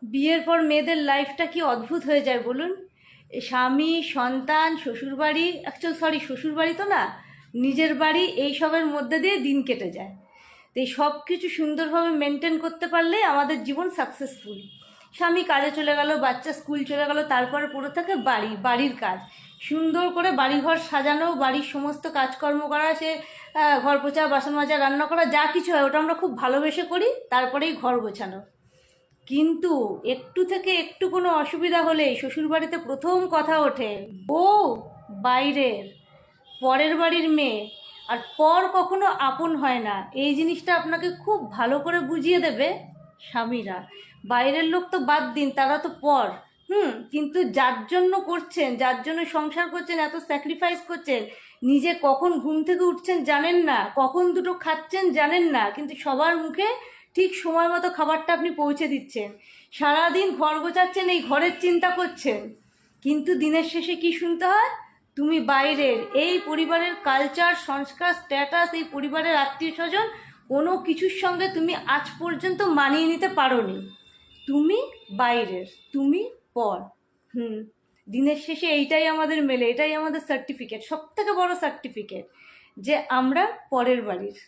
বিয়ের পর মেয়েদের লাইফটা কি অদ্ভুত হয়ে যায় বলুন। এ স্বামী, সন্তান, শ্বশুরবাড়ি, শ্বশুরবাড়ি তো না, নিজের বাড়ি, এইসবের মধ্যে দিয়ে দিন কেটে যায়। তো এই সব কিছু সুন্দরভাবে মেনটেন করতে পারলে আমাদের জীবন সাকসেসফুল। স্বামী কাজে চলে গেল, বাচ্চা স্কুল চলে গেল, তারপরে পড়ে থাকে বাড়ির কাজ। সুন্দর করে বাড়িঘর সাজানো, বাড়ির সমস্ত কাজকর্ম করা, সে ঘর পোছা, বাসন মাজা, রান্না করা, যা কিছু হয় ওটা আমরা খুব ভালোবেসে করি। তারপরেই ঘর গোছানো। কিন্তু একটু থেকে একটু কোনো অসুবিধা হলেই শ্বশুরবাড়িতে প্রথম কথা ওঠে, বউ বাইরের, পরের বাড়ির মেয়ে। আর পর কখনো আপন হয় না, এই জিনিসটা আপনাকে খুব ভালো করে বুঝিয়ে দেবে স্বামীরা। বাইরের লোক তো বাদ দিন, তারা তো পর। কিন্তু যার জন্য করছেন, যার জন্য সংসার করছেন, এত স্যাক্রিফাইস করছেন, নিজে কখন ঘুম থেকে উঠছেন জানেন না, কখন দুটো খাচ্ছেন জানেন না, কিন্তু সবার মুখে ঠিক সময় মতো খাবারটা আপনি পৌঁছে দিচ্ছেন। সারাদিন ঘর গোছাচ্ছেন, এই ঘরের চিন্তা করছেন, কিন্তু দিনের শেষে কি শুনতে হয়? তুমি বাইরের, এই পরিবারের কালচার, সংস্কার, স্ট্যাটাস, এই পরিবারের আত্মীয় স্বজন, কোনো কিছুর সঙ্গে তুমি আজ পর্যন্ত মানিয়ে নিতে পারোনি। তুমি বাইরের, তুমি পর। দিনের শেষে এইটাই আমাদের মেলে, এটাই আমাদের সার্টিফিকেট, সব থেকে বড় সার্টিফিকেট, যে আমরা পরের বাড়ির।